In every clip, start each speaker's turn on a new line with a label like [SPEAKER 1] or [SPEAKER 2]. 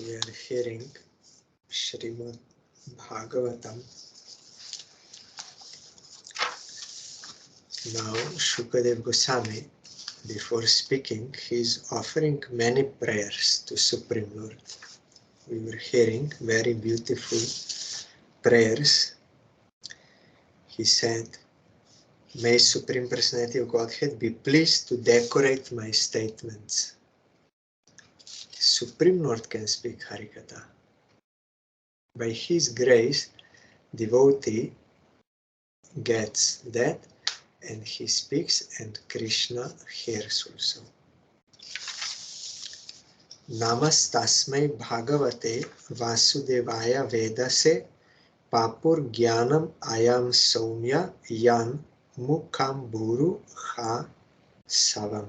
[SPEAKER 1] we are hearing SRIMAD BHAGAVATAM. Now, Shukadev Goswami, before speaking, he is offering many prayers to Supreme Lord. We were hearing very beautiful prayers. He said, "May Supreme Personality of Godhead be pleased to decorate my statements." Supreme Lord can speak Harikatha. By His grace, devotee gets that and he speaks, and Krishna hears also. Namastasmai Bhagavate Vasudevaya Vedase Papur Jnanam Ayam Soumya Yan Mukham Buru Ha Savam.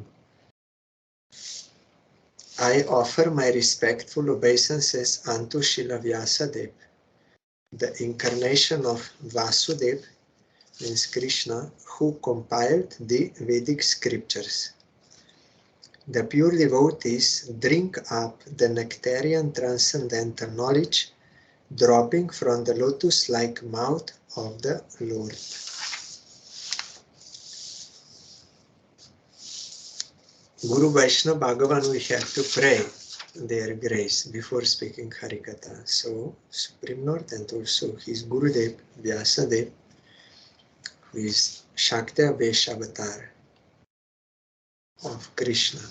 [SPEAKER 1] I offer my respectful obeisances unto Srila Vyasadeva, the incarnation of Vasudeva, means Krishna, who compiled the Vedic scriptures. The pure devotees drink up the nectarian transcendental knowledge dropping from the lotus-like mouth of the Lord. Guru Vaishnava Bhagavan, we have to pray their grace before speaking Harikatha. So, Supreme Lord and also his Gurudev, Vyasadeva, who is Shakti Avesh avatar of Krishna.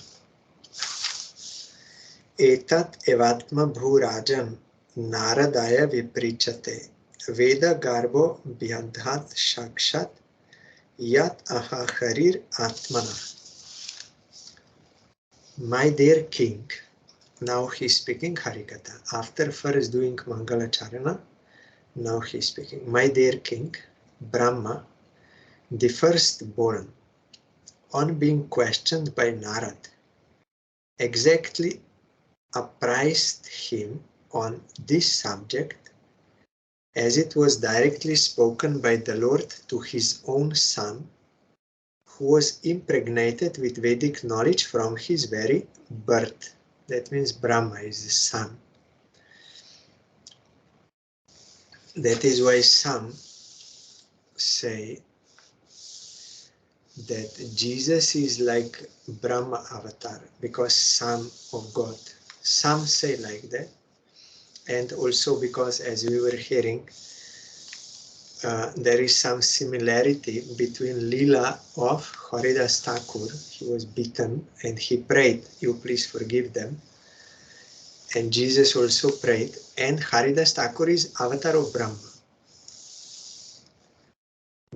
[SPEAKER 1] Etat evatma bhurajan naradaya viprichate veda garbo vyadhat shakshat yat aha harir atmana. My dear king, now he is speaking Harikatha. After first doing Mangala Charana, now he is speaking. My dear king, Brahma, the firstborn, on being questioned by Narad, exactly apprised him on this subject as it was directly spoken by the Lord to his own son, who was impregnated with Vedic knowledge from his very birth. That means Brahma is the son. That is why some say that Jesus is like Brahma avatar, because son of God. Some say like that. And also because, as we were hearing, there is some similarity between Leela of Haridas Thakur. He was beaten and he prayed, "You please forgive them." And Jesus also prayed, and Haridas Thakur is avatar of Brahma.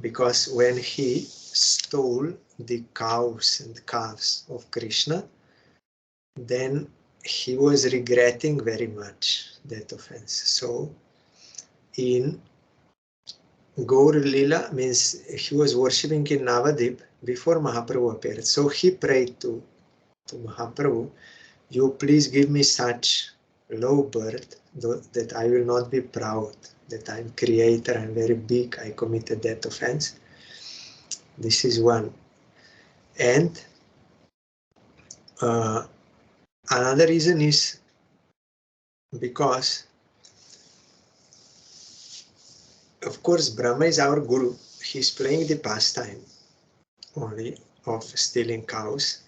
[SPEAKER 1] Because when he stole the cows and calves of Krishna, then he was regretting very much that offense. So in Gaur Lila, means he was worshipping in Navadip before Mahaprabhu appeared. So he prayed to Mahaprabhu, "You please give me such low birth that I will not be proud, that I'm creator, I'm very big, I committed that offense." This is one. And another reason is because, of course, Brahma is our guru. He's playing the pastime only of stealing cows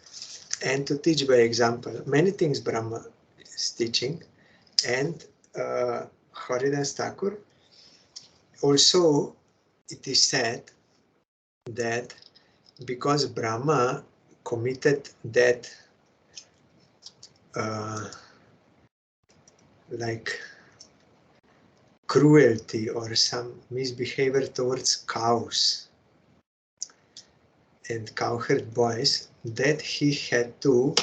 [SPEAKER 1] and to teach by example. Many things Brahma is teaching. And Haridas Thakur, also it is said that because Brahma committed that like cruelty or some misbehavior towards cows and cowherd boys, that he had to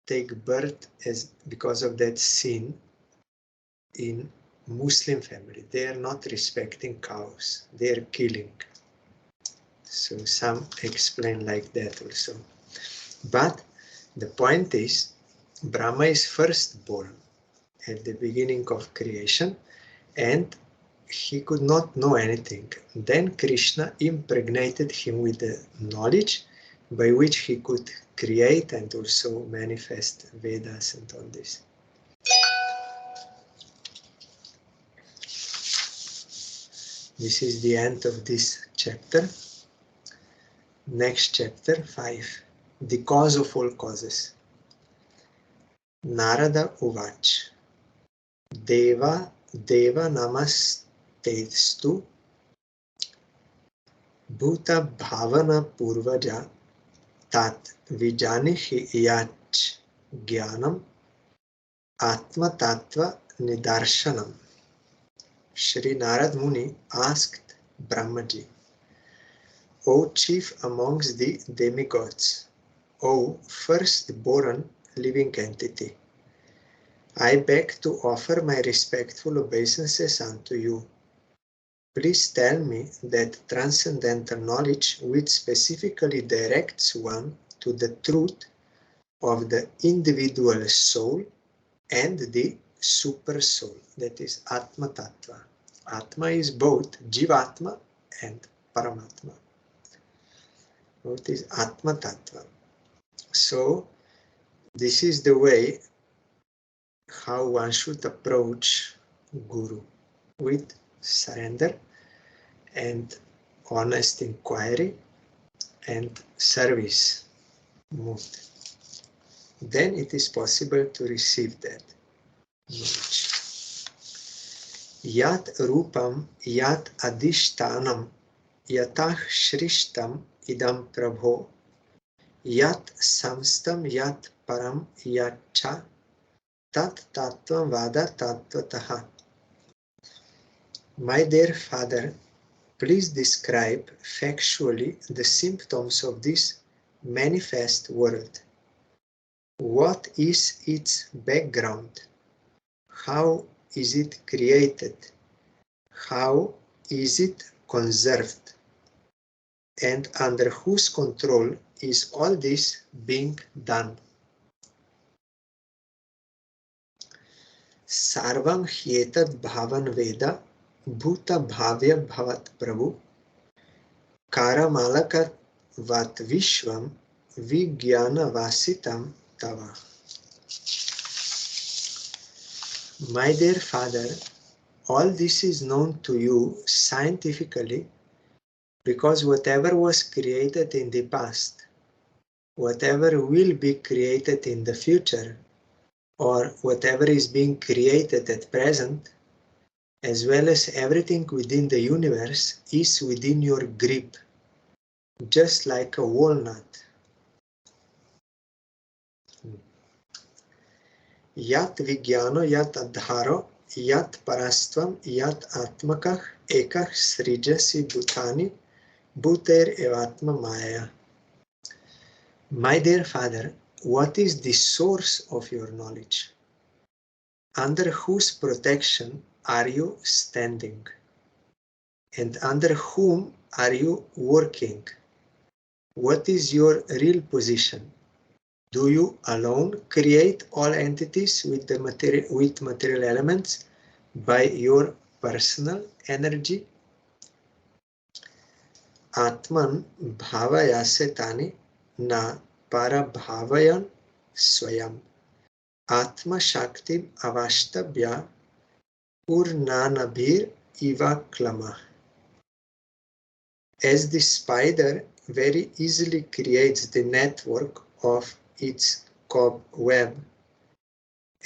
[SPEAKER 1] take birth as because of that sin in Muslim family. They are not respecting cows, they are killing. So some explain like that also. But the point is, Brahma is firstborn at the beginning of creation, and he could not know anything. Then Krishna impregnated him with the knowledge by which he could create and also manifest Vedas and all this. This is the end of this chapter. Next chapter, 5. The cause of all causes. Narada Uvach. Deva namastestu Bhuta Bhavana Purvaja Tat Vijanihi Yach Jnanam Atma Tattva Nidarshanam. Shri Narad Muni asked Brahmaji, O chief amongst the demigods, O firstborn living entity, I beg to offer my respectful obeisances unto you. Please tell me that transcendental knowledge which specifically directs one to the truth of the individual soul and the super soul, that is Atma Tattva. Atma is both Jivatma and Paramatma. Both is Atma Tattva. So this is the way how one should approach Guru, with surrender and honest inquiry and service mood. Then it is possible to receive that knowledge. Yat rupam yat adishtanam yatah shrishtam idam prabho yat samstam yat param yacha tat tattvam vada tattvataha. My dear father, please describe factually the symptoms of this manifest world. What is its background? How is it created? How is it conserved? And under whose control is all this being done? Sarvam hyetad bhavan veda bhuta bhavya bhavat prabhu karamalakat vat vishvam vijnana vasitam tava. My dear father, all this is known to you scientifically because whatever was created in the past, whatever will be created in the future, or whatever is being created at present, as well as everything within the universe, is within your grip, just like a walnut. Yat vijnano yat adharo yat parastvam yat atmakah ekah srijasi bhutani bhuter evatma maya. My dear father, what is the source of your knowledge? Under whose protection are you standing? And under whom are you working? What is your real position? Do you alone create all entities with material elements by your personal energy? Atman bhavayasetani na parabhavayan swayam. Atma Shakti Avashtabhya Purnanabhir Iva Klama. As the spider very easily creates the network of its cobweb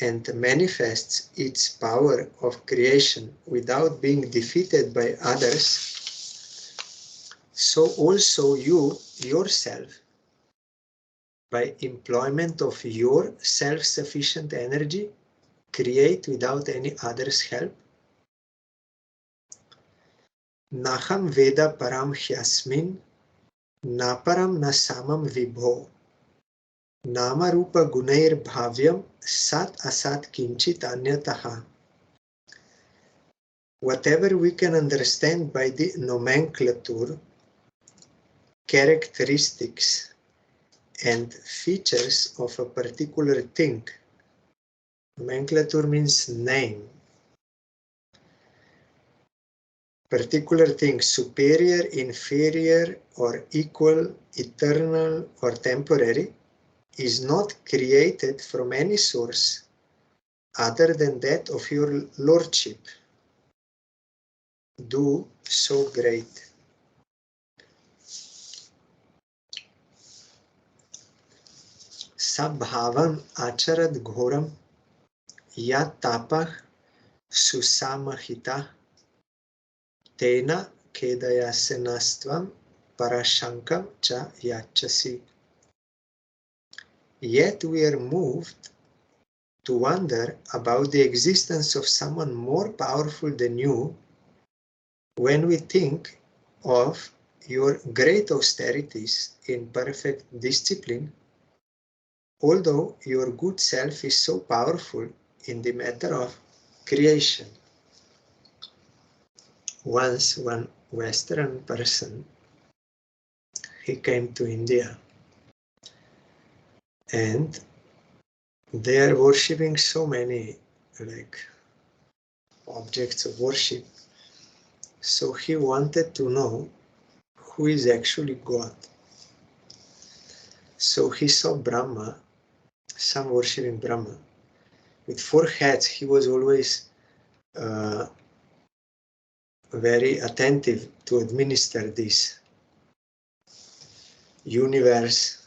[SPEAKER 1] and manifests its power of creation without being defeated by others, so also you yourself, by employment of your self-sufficient energy, create without any other's help. Naham Veda Param Hyasmin Naparam Nasamam Vibho Nama Rupa Gunair Bhavyam Sat Asat Kinchit Anyataha. Whatever we can understand by the nomenclature, characteristics, and features of a particular thing. Nomenclature means name. Particular thing, superior, inferior, or equal, eternal, or temporary, is not created from any source other than that of your lordship. Do so great. Sabhavam acharad ghoram yat tapah susamahita tena kedayasenastvam parashankam cha yachasi. Yet we are moved to wonder about the existence of someone more powerful than you when we think of your great austerities in perfect discipline, although your good self is so powerful in the matter of creation. Once one Western person, he came to India and they are worshipping so many objects of worship. So he wanted to know who is actually God. So he saw Brahma, some worshipping Brahma, with 4 heads. He was always very attentive to administer this universe.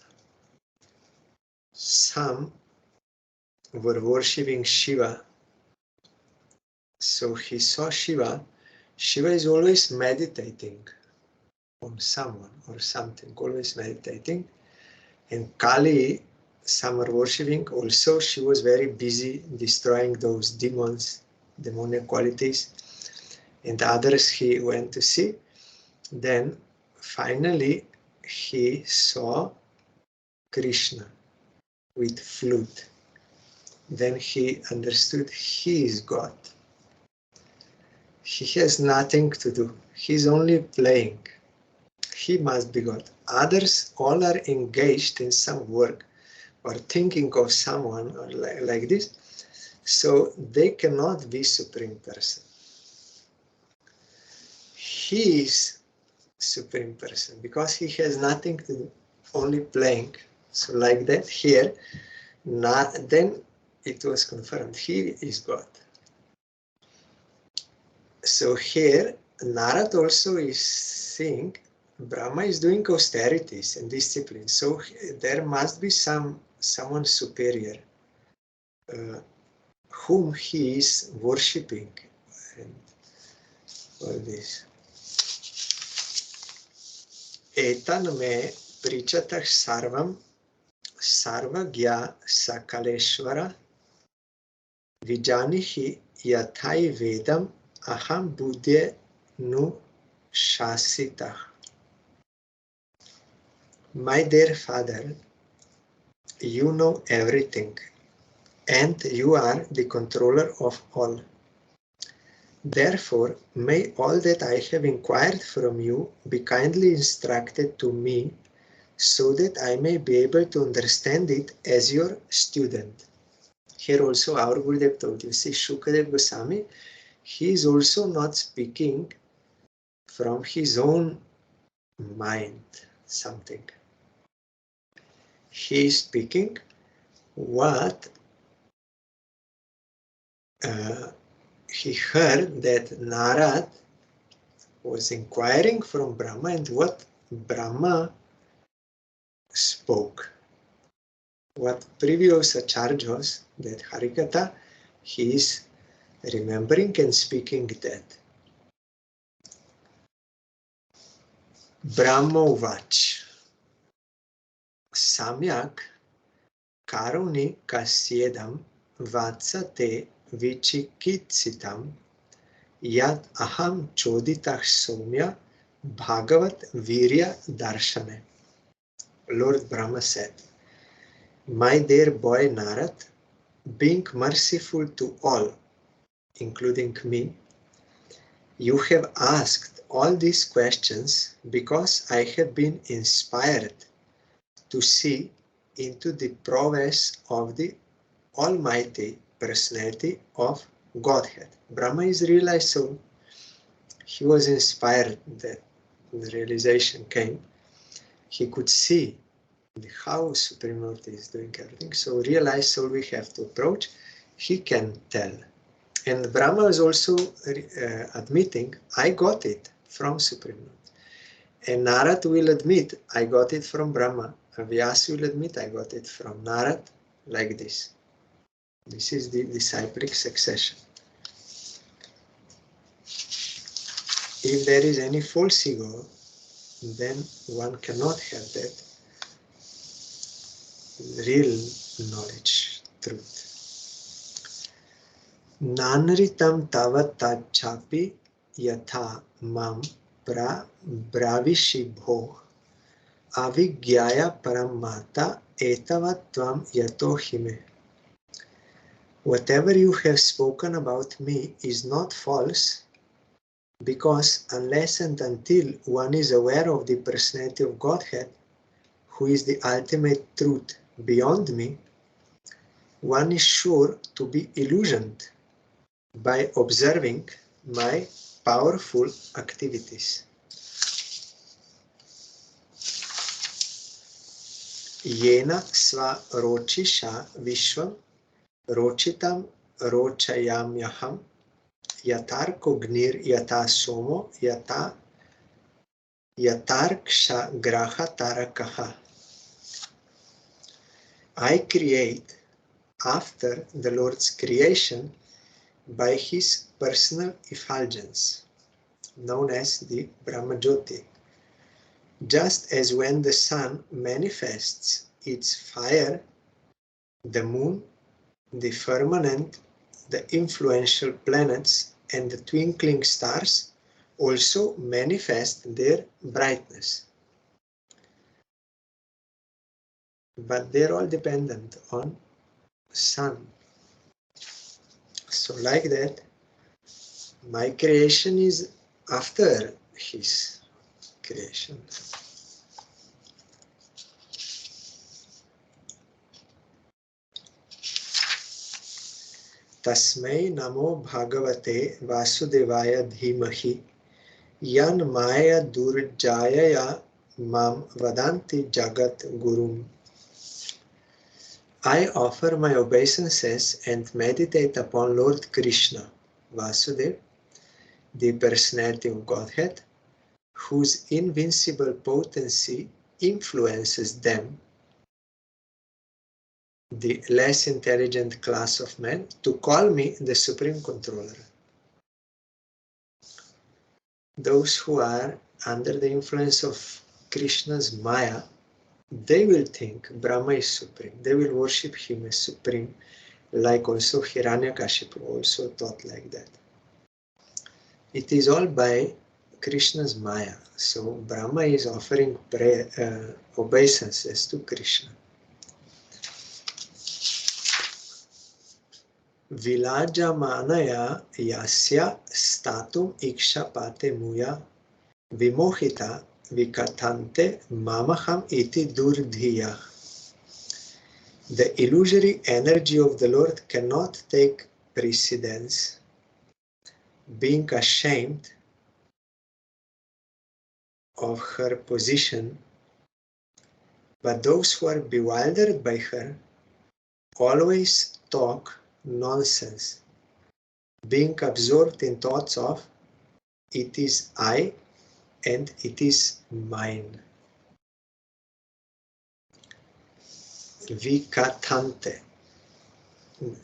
[SPEAKER 1] Some were worshipping Shiva. So he saw Shiva. Shiva is always meditating on someone or something, always meditating. And Kali, some are worshipping also. She was very busy destroying those demons, demonic qualities. And others he went to see. Then finally he saw Krishna with flute. Then he understood he is God. He has nothing to do. He's only playing. He must be God. Others all are engaged in some work or thinking of someone or like this. So they cannot be Supreme Person. He is Supreme Person because he has nothing to do, only playing. So like that here, then it was confirmed, he is God. So here, Narad also is seeing Brahma is doing austerities and discipline. So there must be someone superior whom he is worshipping and all this. Etan me prichatah sarvam sarvagya sakaleshvara vijanihi yathai vedam aham buddhe nu shasitah. My dear father, you know everything and you are the controller of all. Therefore, may all that I have inquired from you be kindly instructed to me so that I may be able to understand it as your student. Here also our Gurudev told you, see, Shukadev Goswami, he is also not speaking from his own mind something. He is speaking what he heard that Narad was inquiring from Brahma and what Brahma spoke. What previous acharyas, that Harikatha, he is remembering and speaking that. Brahma Uvach Samyak Karuni Kasyedam Vatsate Vichikitsitam Yad Aham Choditah Somya Bhagavat Virya Darshane. Lord Brahma said, my dear boy Narad, being merciful to all, including me, you have asked all these questions because I have been inspired to see into the prowess of the Almighty Personality of Godhead. Brahma is realized, so he was inspired that the realization came. He could see how Supreme Lord is doing everything. So realize, so we have to approach. He can tell. And Brahma is also admitting, I got it from Supreme Lord. And Narad will admit, I got it from Brahma. Vyas will admit, I got it from Narad, like this. This is the disciplic succession. If there is any false ego, then one cannot have that real knowledge, truth. Nanritam tavat tachapi yatha mam bravishi bho avigyaya paramata etavat tvam yato hime. Whatever you have spoken about me is not false, because unless and until one is aware of the personality of Godhead, who is the ultimate truth beyond me, one is sure to be illusioned by observing my powerful activities. Yena sva rochisha vishvam rochitam rochayamyaham yatarko gnir yata somo yata yatarksha graha tarakaha. I create after the Lord's creation by his personal effulgence, known as the Brahmajyoti. Just as when the sun manifests its fire, the moon, the firmament, the influential planets, and the twinkling stars also manifest their brightness. But they're all dependent on sun. So like that, my creation is after his creation. Tasmai namo bhagavate vasudevaya dhimahi yan maya durjayaya mam vadanti jagat gurum. I offer my obeisances and meditate upon Lord Krishna, Vasudev, the personality of Godhead, whose invincible potency influences them, the less intelligent class of men, to call me the Supreme Controller. Those who are under the influence of Krishna's Maya, they will think Brahma is supreme. They will worship him as supreme, like also Hiranyakashipu also taught like that. It is all by Krishna's Maya. So Brahma is offering obeisances to Krishna. Vilajamanaya yasya statum ikshapate muya vimohita vikatante mamaham iti durdhiya. The illusory energy of the Lord cannot take precedence, being ashamed of her position, but those who are bewildered by her always talk nonsense, being absorbed in thoughts of it is I and it is mine. Vikatante.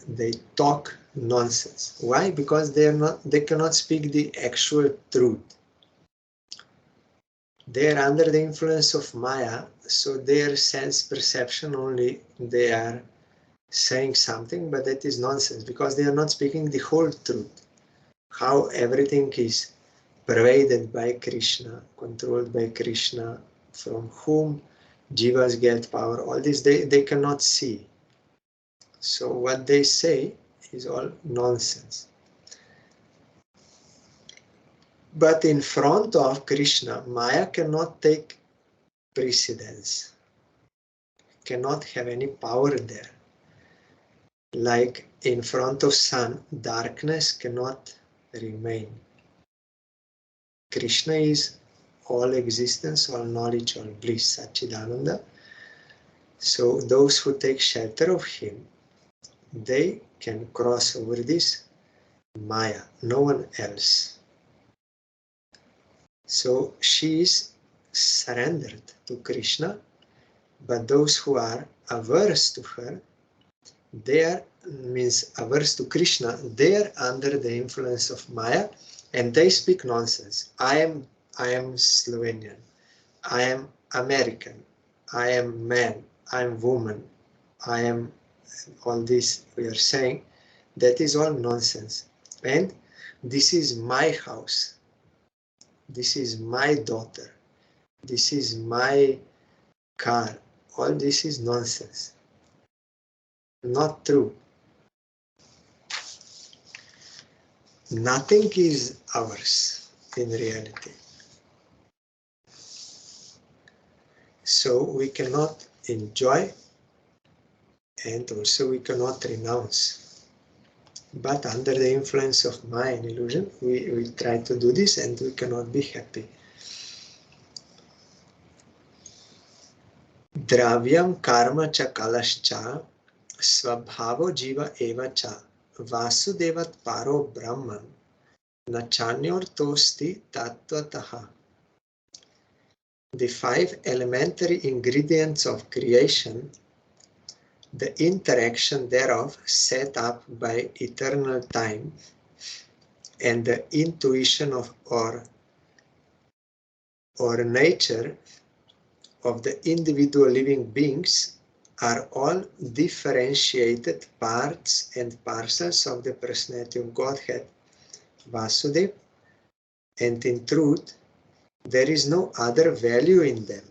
[SPEAKER 1] They talk nonsense. Why? Because they cannot speak the actual truth. They are under the influence of Maya, so their sense perception only, they are saying something, but that is nonsense, because they are not speaking the whole truth. How everything is pervaded by Krishna, controlled by Krishna, from whom jivas get power, all this they cannot see. So what they say is all nonsense. But in front of Krishna, Maya cannot take precedence, cannot have any power there. Like in front of sun, darkness cannot remain. Krishna is all existence, all knowledge, all bliss, Satchidananda. So those who take shelter of him, they can cross over this Maya, no one else. So she is surrendered to Krishna, but those who are averse to her, they are, means averse to Krishna, they are under the influence of Maya, and they speak nonsense. I am Slovenian, I am American, I am man, I am woman, I am all this we are saying, that is all nonsense. And this is my house, this is my daughter, this is my car. All this is nonsense. Not true. Nothing is ours in reality. So we cannot enjoy, and also we cannot renounce. But under the influence of Maya and illusion, we try to do this and we cannot be happy. Dravyam karma cha kalascha svabhavo jiva eva cha vasudevat paro brahman nachanyor tosti tattvataha. The 5 elementary ingredients of creation, the interaction thereof set up by eternal time, and the intuition of or nature of the individual living beings are all differentiated parts and parcels of the personality of Godhead, Vasudeva, and in truth, there is no other value in them.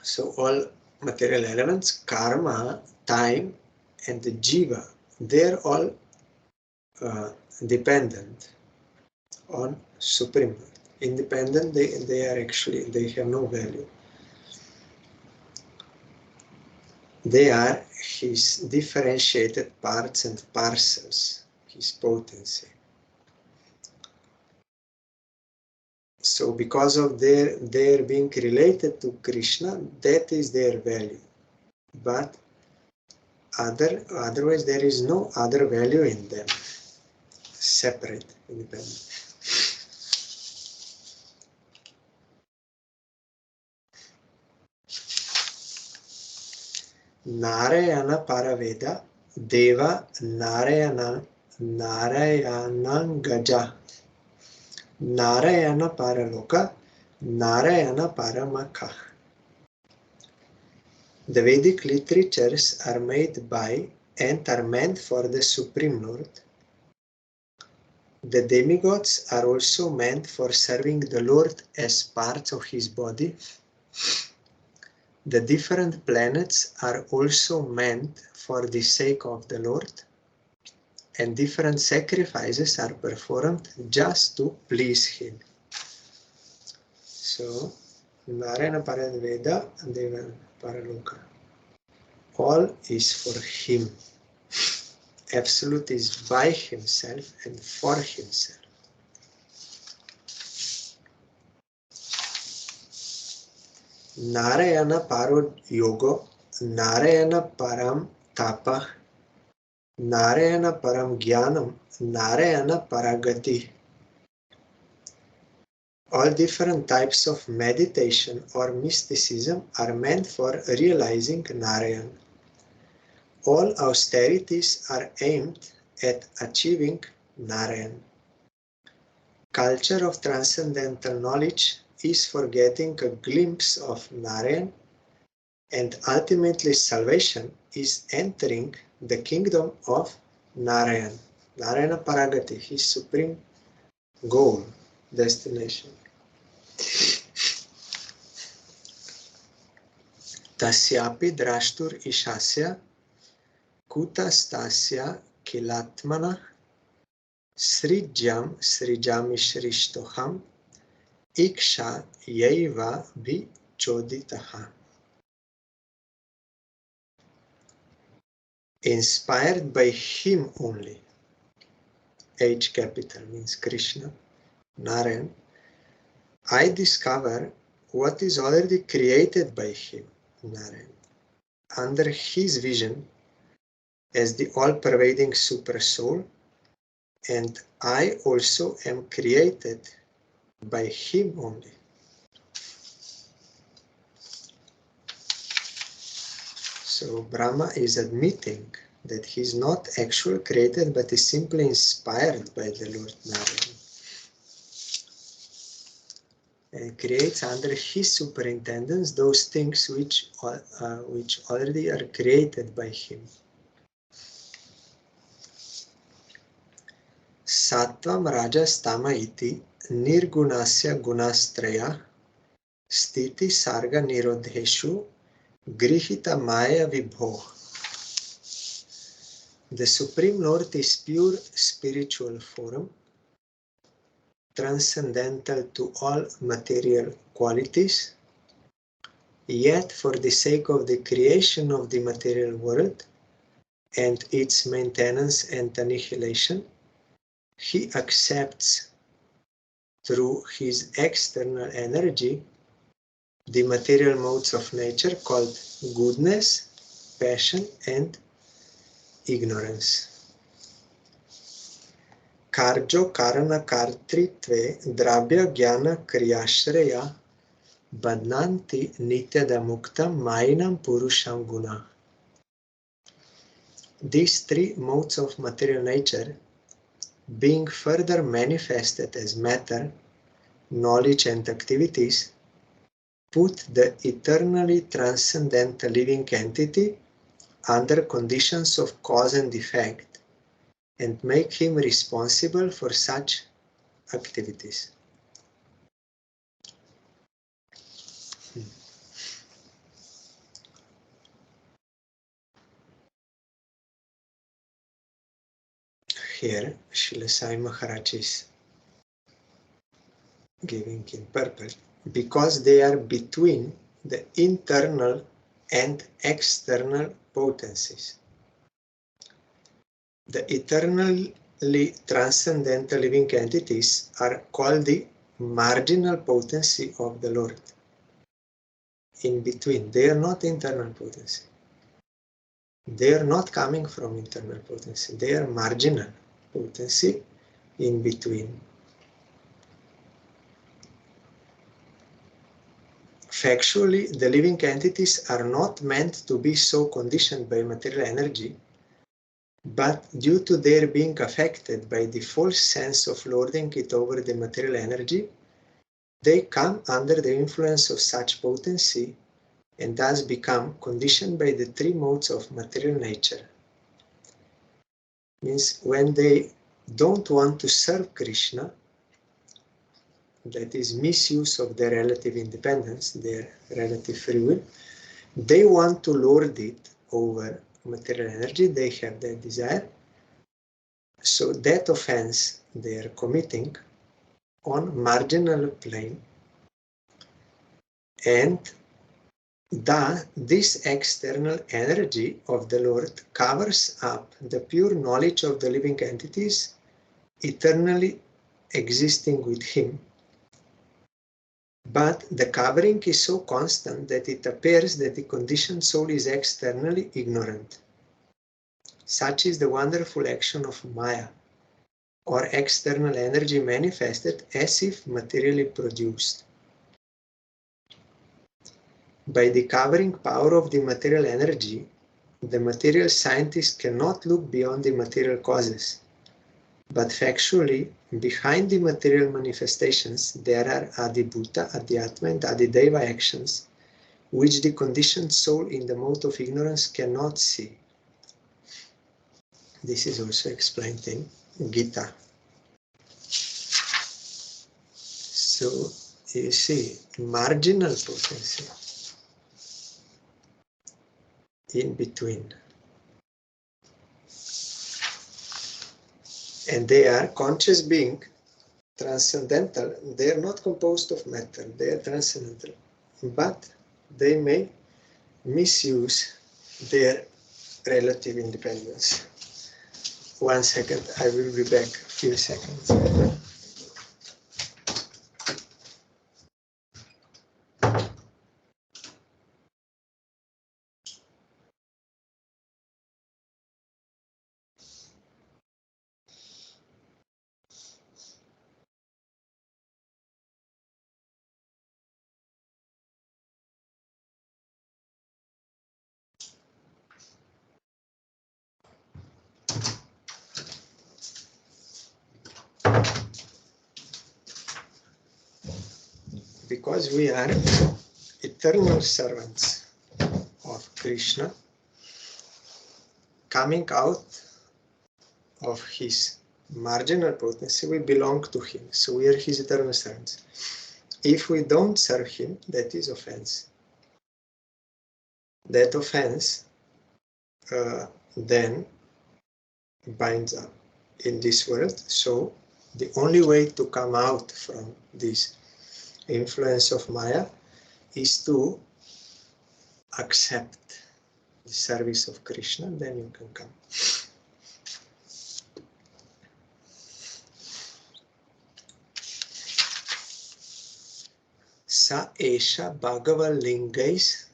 [SPEAKER 1] So all material elements, karma, time, and the jiva, they're all dependent on Supreme. Independent, they are actually, they have no value. They are his differentiated parts and parcels, his potency. So because of their being related to Krishna, that is their value. But otherwise there is no other value in them. Separate, independent. Narayana Paraveda Deva Narayanang Gaja Narayana Paraloka Narayana Paramakha. The Vedic literatures are made by and are meant for the Supreme Lord. The demigods are also meant for serving the Lord as parts of his body. The different planets are also meant for the sake of the Lord, and different sacrifices are performed just to please him. So, Narayana Paraveda and Deva Paraloka. All is for him. Absolute is by himself and for himself. Narayana Paro Yogo, Narayana Param Tapa, Narayana Param Jnanam, Narayana Paragati. All different types of meditation or mysticism are meant for realizing Narayan. All austerities are aimed at achieving Narayan. Culture of transcendental knowledge is for getting a glimpse of Narayan, and ultimately salvation is entering the kingdom of Narayan. Narayana Paragati, his supreme goal, destination. Tasyapi drashtur ishasya kutastasya kilatmana srijam srijamishristoham iksha yaiva vichoditaha. Inspired by him only, H capital means Krishna, Narayan, I discover what is already created by him, Narayan, under his vision as the all-pervading super soul, and I also am created by him only. So Brahma is admitting that he is not actually created, but is simply inspired by the Lord Narayan, and creates under his superintendence those things which already are created by him. Sattvam rajas tama iti nirgunasya gunastraya sthiti sarga nirodheshu grihita maya vibho. The Supreme Lord is pure spiritual form, transcendental to all material qualities, yet for the sake of the creation of the material world and its maintenance and annihilation, he accepts through his external energy the material modes of nature called goodness, passion, and ignorance. Karjo karana kartritve drabya jnana kriyashreya badnanti nityadamuktam mainam purusham guna. These three modes of material nature, being further manifested as matter, knowledge, and activities, put the eternally transcendental living entity under conditions of cause and effect and make him responsible for such activities. Here, Srila Sai Maharaj is giving in purple, because they are between the internal and external potencies. The eternally transcendental living entities are called the marginal potency of the Lord. In between, they are not internal potency. They are not coming from internal potency. They are marginal potency in between. Factually, the living entities are not meant to be so conditioned by material energy, but due to their being affected by the false sense of lording it over the material energy, they come under the influence of such potency and thus become conditioned by the three modes of material nature. Means when they don't want to serve Krishna, that is misuse of their relative independence, their relative free will, they want to lord it over material energy, they have that desire. So that offense they are committing on marginal plane, and this external energy of the Lord covers up the pure knowledge of the living entities eternally existing with him. But the covering is so constant that it appears that the conditioned soul is externally ignorant. Such is the wonderful action of Maya, or external energy manifested as if materially produced. By the covering power of the material energy, the material scientist cannot look beyond the material causes. But factually, behind the material manifestations, there are Adibhuta, Adhyatma, and Adideva actions, which the conditioned soul in the mode of ignorance cannot see. This is also explained in Gita. So, you see, marginal potency in between. And they are conscious being, transcendental. They are not composed of matter, they are transcendental. But they may misuse their relative independence. 1 second, I will be back. A few seconds. because we are eternal servants of Krishna, coming out of his marginal potency, we belong to him. So we are his eternal servants. If we don't serve him, that is offense. That offense then binds up in this world. So the only way to come out from this influence of Maya is to accept the service of Krishna, then you can come. Sa esha Bhagava lingais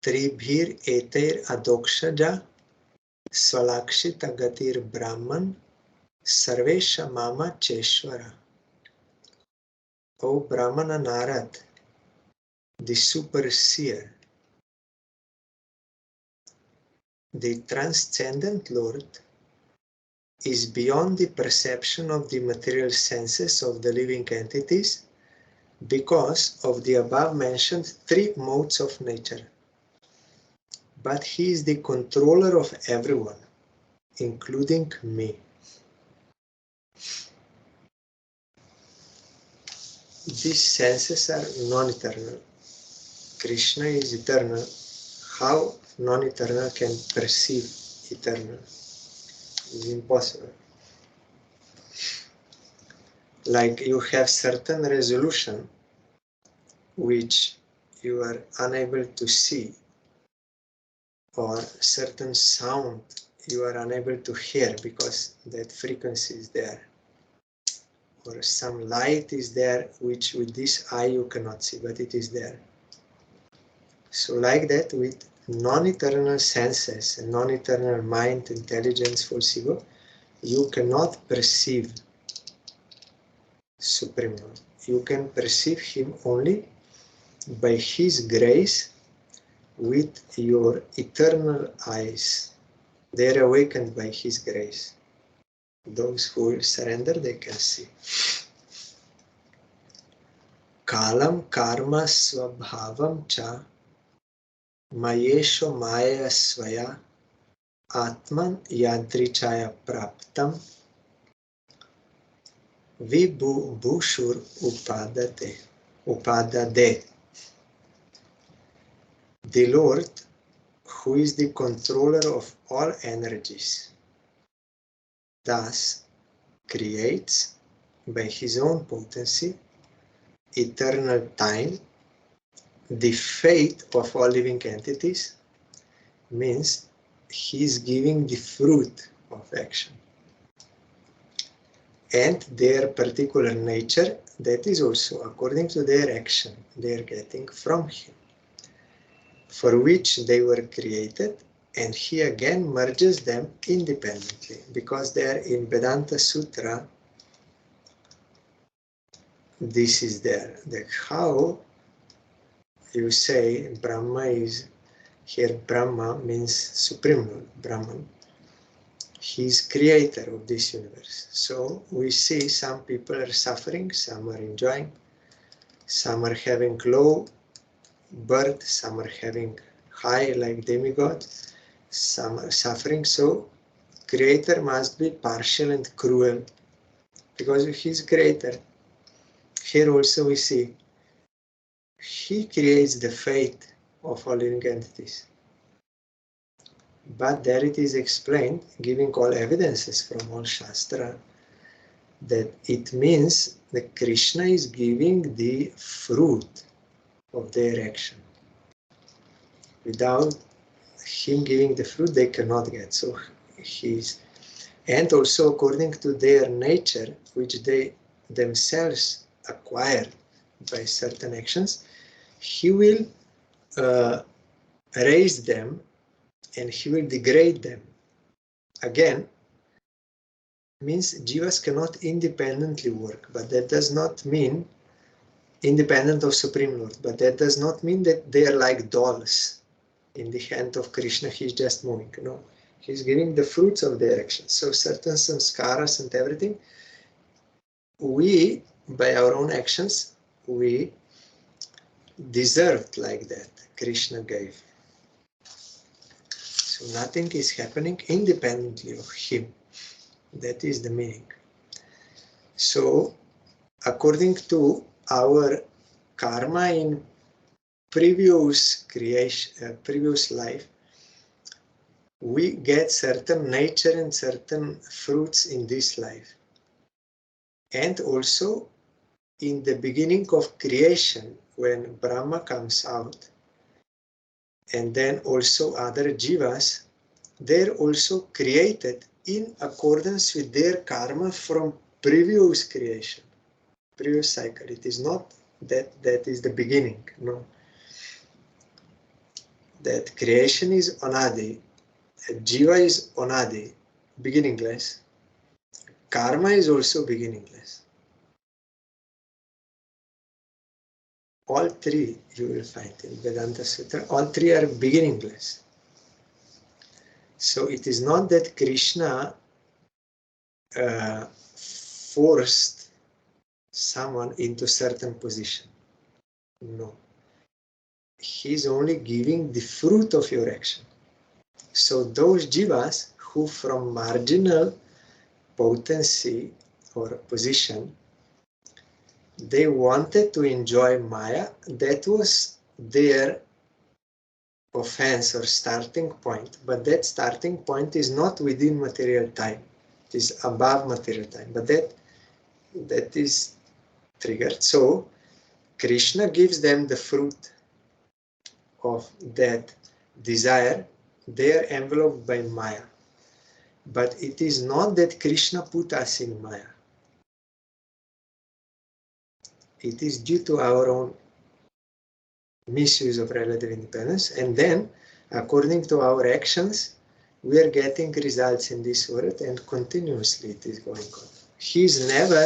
[SPEAKER 1] tribhir eter adokshaja swalakshita gatir brahman sarvesha mama cheshwara. O Brahmana Narad, the superseer, the transcendent Lord, is beyond the perception of the material senses of the living entities because of the above mentioned three modes of nature. But he is the controller of everyone, including me. These senses are non-eternal. Krishna is eternal. How non-eternal can perceive eternal? It's impossible. Like you have certain resolution which you are unable to see, or certain sound you are unable to hear because that frequency is there, or some light is there which with this eye you cannot see, but it is there. So like that, with non-eternal senses and non-eternal mind, intelligence, false ego, you cannot perceive Supreme Lord. You can perceive him only by his grace with your eternal eyes. They are awakened by his grace. Those who will surrender, they can see. Kalam karma swabhavam cha mayesho maya svaya atman yantrichaya praptam vibhushur upadade. The Lord, who is the controller of all energies, thus creates by his own potency eternal time. The fate of all living entities means he is giving the fruit of action. And their particular nature, that is also according to their action, they are getting from him, for which they were created, and he again merges them independently, because they are in Vedanta Sutra. This is there. Like how you say Brahma is, here Brahma means Supreme Lord, Brahman. He is creator of this universe. So we see some people are suffering, some are enjoying, some are having low birth, some are having high like demigod, some are suffering. So creator must be partial and cruel because he is creator. Here also we see he creates the fate of all living entities. But there it is explained, giving all evidences from all Shastra, that it means that Krishna is giving the fruit of their action. Without him giving the fruit, they cannot get. So he's, and also according to their nature, which they themselves acquire by certain actions, he will raise them and he will degrade them. Again, means jivas cannot independently work, but that does not mean independent of Supreme Lord, but that does not mean that they are like dolls in the hand of Krishna. He's just moving. No, he's giving the fruits of their actions. So certain samskaras and everything, we, by our own actions, we deserved like that. Krishna gave. So nothing is happening independently of him. That is the meaning. So according to our karma in previous creation, previous life, we get certain nature and certain fruits in this life. And also in the beginning of creation, when Brahma comes out, and then also other jivas, they're also created in accordance with their karma from previous creation, previous cycle. It is not that is the beginning, no. That creation is anadi, jiva is anadi, beginningless. Karma is also beginningless. All three you will find in Vedanta Sutra, all three are beginningless. So it is not that Krishna forced someone into certain position. No. He's only giving the fruit of your action. So those jivas who from marginal potency or position, they wanted to enjoy Maya, that was their offense or starting point, but that starting point is not within material time. It is above material time, but that is triggered. So Krishna gives them the fruit of that desire. They are enveloped by Maya. But it is not that Krishna put us in Maya. It is due to our own misuse of relative independence. And then, according to our actions, we are getting results in this world, and continuously it is going on. He is never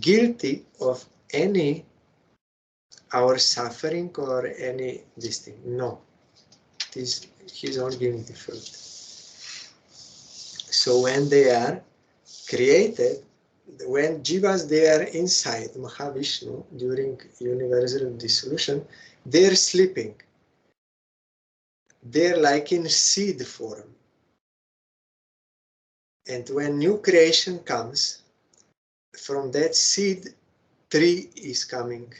[SPEAKER 1] guilty of any our suffering or any this thing. No. He's only giving the fruit. So when they are created, when jivas they are inside Mahavishnu during universal dissolution, they're sleeping. They're like in seed form. And when new creation comes, from that seed, tree is coming,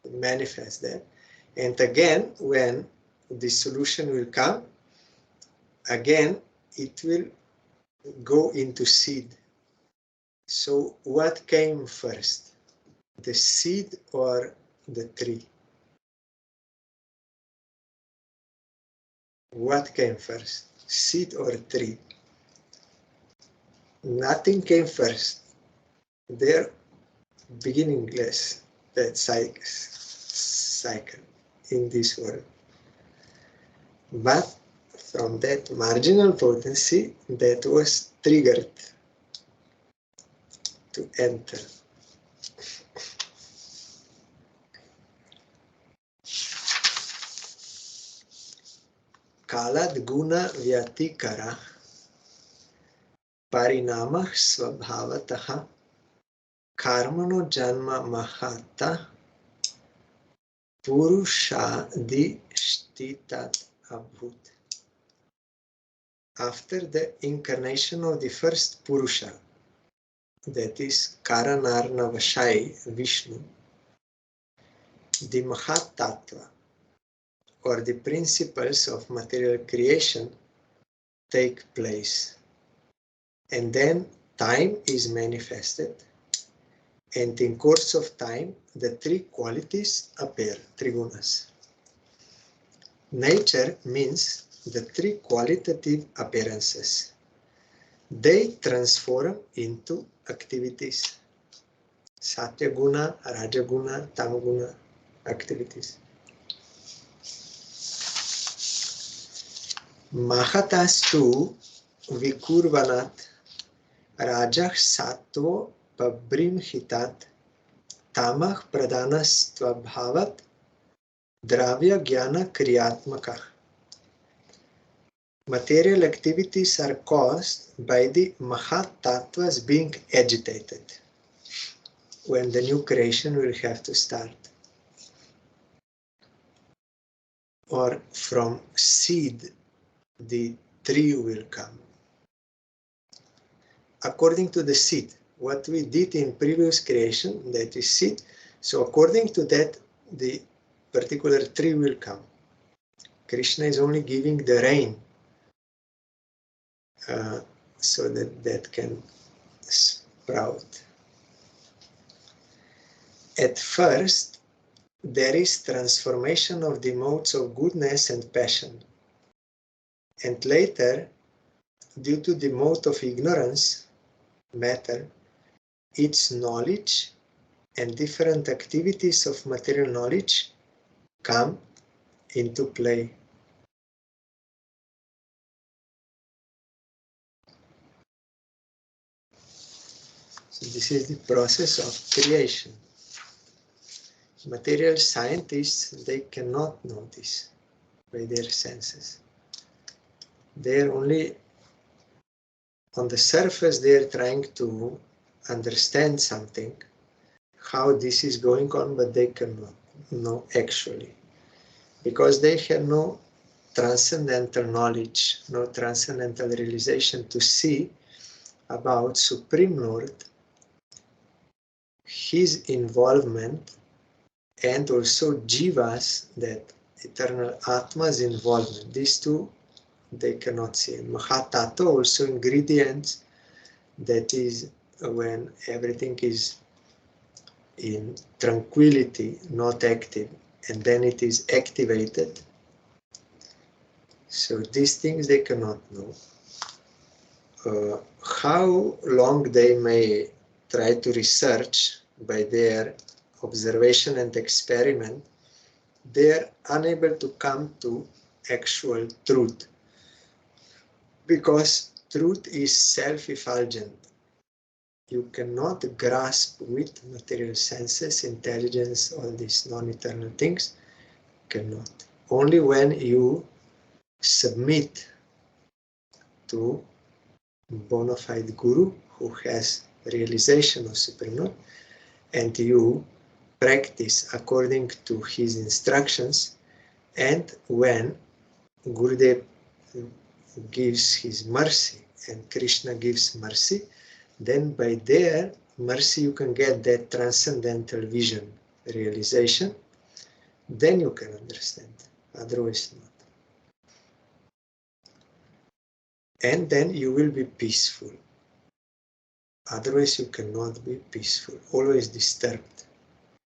[SPEAKER 1] manifest that. And again, when dissolution will come, again it will go into seed. So what came first, the seed or the tree? What came first, seed or tree? Nothing came first. They're beginningless, that cycle in this world. But from that marginal potency that was triggered to enter. Kalad guna vyatikara parinamah svabhavataha karmano janma mahata purushadi shtitat abhut. After the incarnation of the first Purusha, that is Karanarnavashai Vishnu, the Mahat Tattva, or the principles of material creation, take place. And then time is manifested, and in course of time, the three qualities appear, trigunas. Nature means the three qualitative appearances. They transform into activities. Satya guna, Raja guna, Tamaguna activities. Mahatastu vikurvanat Rajah Sattvo Pabrimhitat Tamah Pradhanastvabhavat Dravya Jnana Kriyatmaka. Material activities are caused by the Mahat Tattvas being agitated when the new creation will have to start. or from seed the tree will come. According to the seed, what we did in previous creation, that is seed, so according to that, the particular tree will come. Krishna is only giving the rain so that can sprout. At first, there is transformation of the modes of goodness and passion. And later, due to the mode of ignorance, matter, its knowledge and different activities of material knowledge come into play. So this is the process of creation. Material scientists, they cannot know this by their senses. They are only on the surface, they are trying to understand something, how this is going on, but they cannot know actually, because they have no transcendental knowledge, no transcendental realization to see about Supreme Lord, his involvement, and also Jivas, that eternal Atma's involvement. These two they cannot see. And Mahatattva, also ingredients, that is when everything is in tranquility, not active, and then it is activated. So these things they cannot know. How long they may try to research by their observation and experiment, they are unable to come to actual truth, because truth is self-effulgent. You cannot grasp with material senses, intelligence, all these non-eternal things, cannot. Only when you submit to bona fide guru who has realization of Supreme Lord, and you practice according to his instructions, and when Gurudev gives his mercy and Krishna gives mercy, then by their mercy you can get that transcendental vision, realization, then you can understand, otherwise not. And then you will be peaceful. Otherwise you cannot be peaceful, always disturbed.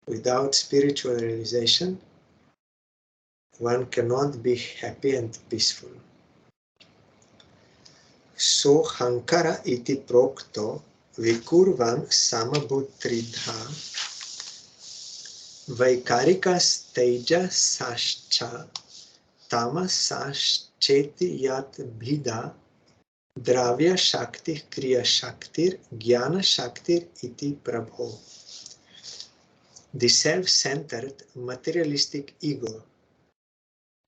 [SPEAKER 1] Without spiritual realization, one cannot be happy and peaceful. So hankara iti prokto vikurvan samabhutridha vaikarikas tejasascha tamasascheti yat bhida dravya shakti kriya shaktir jnana shaktir iti prabho. The self-centered materialistic ego,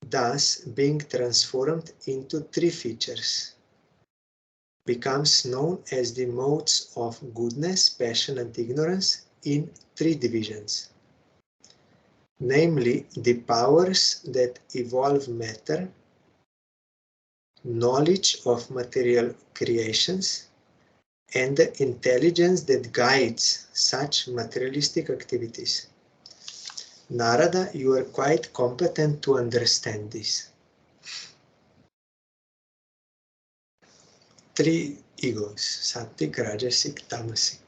[SPEAKER 1] thus being transformed into three features, becomes known as the modes of goodness, passion, and ignorance in three divisions, namely the powers that evolve matter, knowledge of material creations, and the intelligence that guides such materialistic activities. Narada, you are quite competent to understand this. Three egos, sattvic, rajasic, tamasic.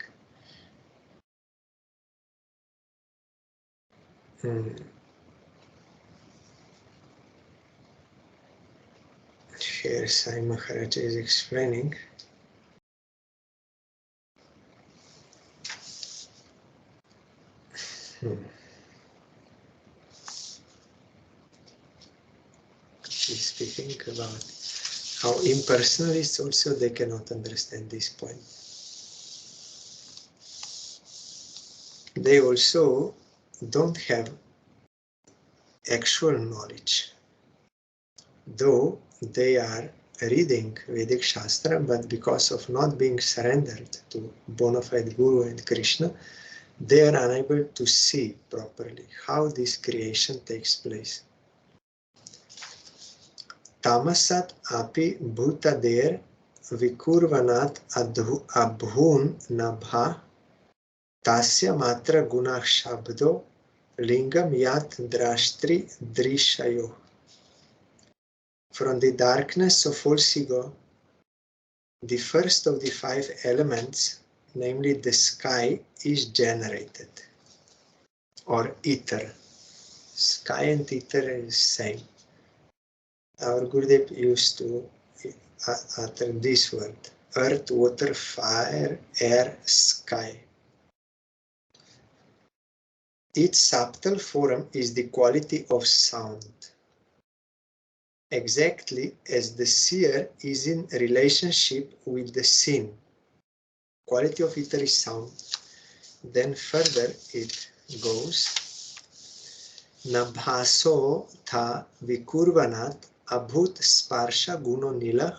[SPEAKER 1] Here Sai Maharaj is explaining. He's speaking about how impersonalists also they cannot understand this point. They also don't have actual knowledge, though they are reading Vedic Shastra, but because of not being surrendered to bona fide Guru and Krishna, they are unable to see properly how this creation takes place. tamasat api bhutader vikurvanat abhun nabha tasya matra guna shabdo lingam yat drashtri drishayo. From the darkness of false ego, the first of the 5 elements, namely the sky, is generated, or ether. Sky and ether is same. Our Gurudev used to utter this word: earth, water, fire, air, sky. Its subtle form is the quality of sound, exactly as the seer is in relationship with the seen. Quality of ether is sound. Then further it goes, Nabhaso tha vikurvanat abhut sparsha guno nilah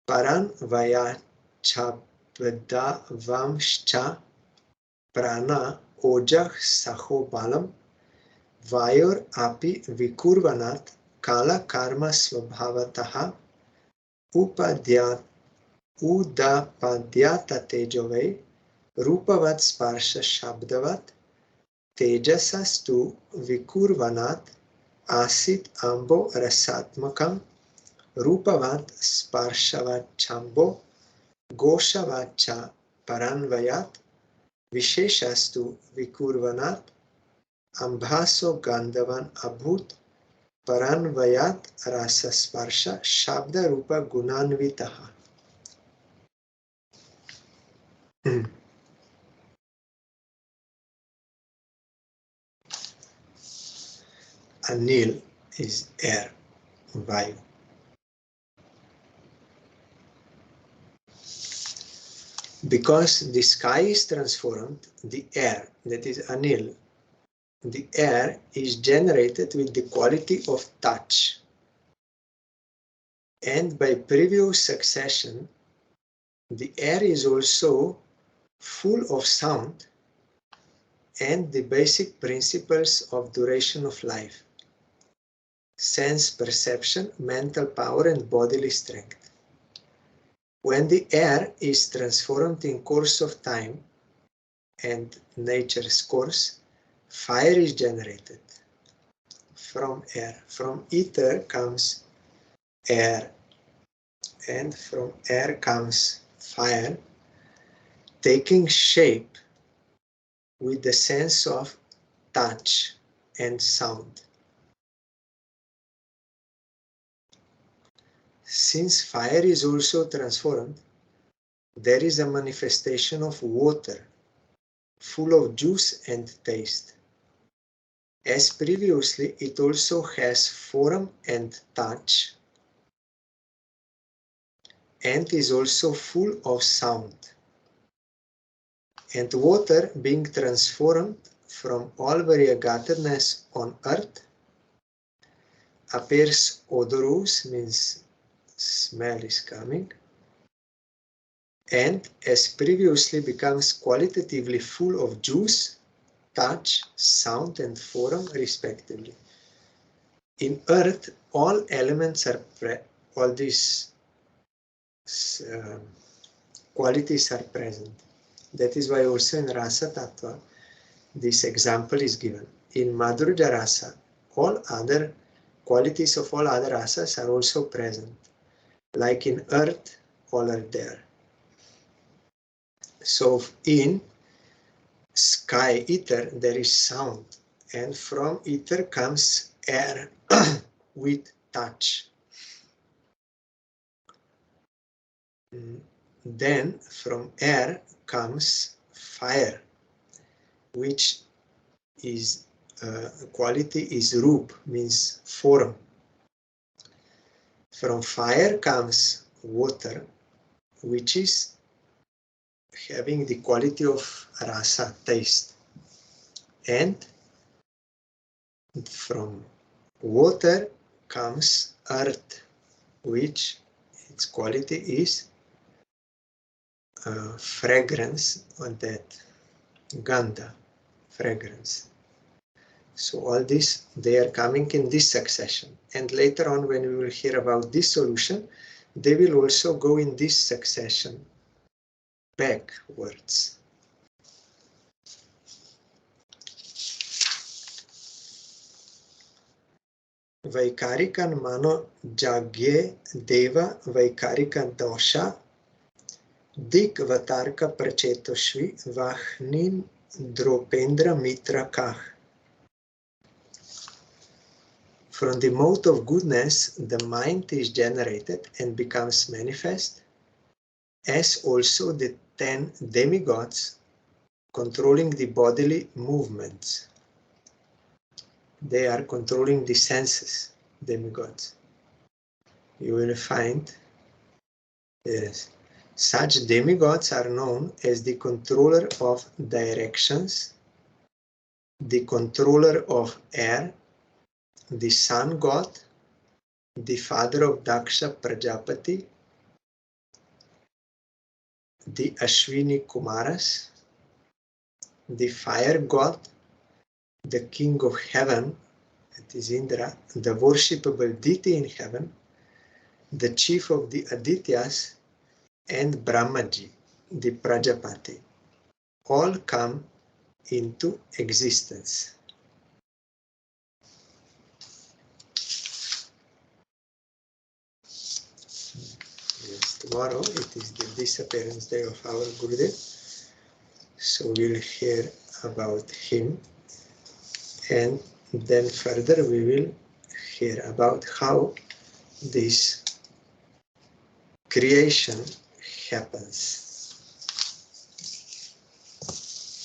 [SPEAKER 1] paran vaya chapda vamscha prana ojah saho balam vayor api vikurvanat kala karma svabhavataha udapadyata tejove rupavat sparsha shabdavat tejasastu vikurvanat asit ambo rasatmakam rupavat sparshavat chambo goshavacha paranvayat visheshastu vikurvanat ambhaso gandhavan abhut paranvayat rasa sparsha shabda rupa gunanvitaha. Anil is air, vayu. Because the sky is transformed, the air, that is anil, the air is generated with the quality of touch. And by previous succession, the air is also full of sound and the basic principles of duration of life: sense perception, mental power, and bodily strength. When the air is transformed in course of time and nature's course, fire is generated from air. From ether comes air, and from air comes fire, taking shape with the sense of touch and sound. Since fire is also transformed, there is a manifestation of water, full of juice and taste. As previously, it also has form and touch, and is also full of sound. And water, being transformed from all variegatedness on earth, appears odorous, means smell is coming, and as previously becomes qualitatively full of juice, touch, sound, and form respectively. In earth, all elements are all these qualities are present. That is why also in Rasa Tattva, this example is given. In Madhurya Rasa, all other qualities of all other rasas are also present. Like in earth, all are there. So in sky, ether, there is sound. And from ether comes air with touch. Then from air comes fire, which is quality is rup, means form. From fire comes water, which is having the quality of rasa, taste. And from water comes earth, which its quality is fragrance, on that gandha, fragrance. So all this, they are coming in this succession. And later on, when we will hear about this solution, they will also go in this succession backwards. Vaikarikan mano jagye deva vaikarikan dosha dik vatarka prachetoshvi vahnin dropendra mitra kah. From the mode of goodness, the mind is generated and becomes manifest, as also the 10 demigods controlling the bodily movements. They are controlling the senses, demigods. You will find, yes, such demigods are known as the controller of directions, the controller of air, the sun god, the father of Daksha Prajapati, the Ashwini Kumaras, the fire god, the king of heaven, that is Indra, the worshipable deity in heaven, the chief of the Adityas, and Brahmaji, the Prajapati. All come into existence. Yes, tomorrow it is the disappearance day of our Gurudev, so we'll hear about him, and then further we will hear about how this creation happens.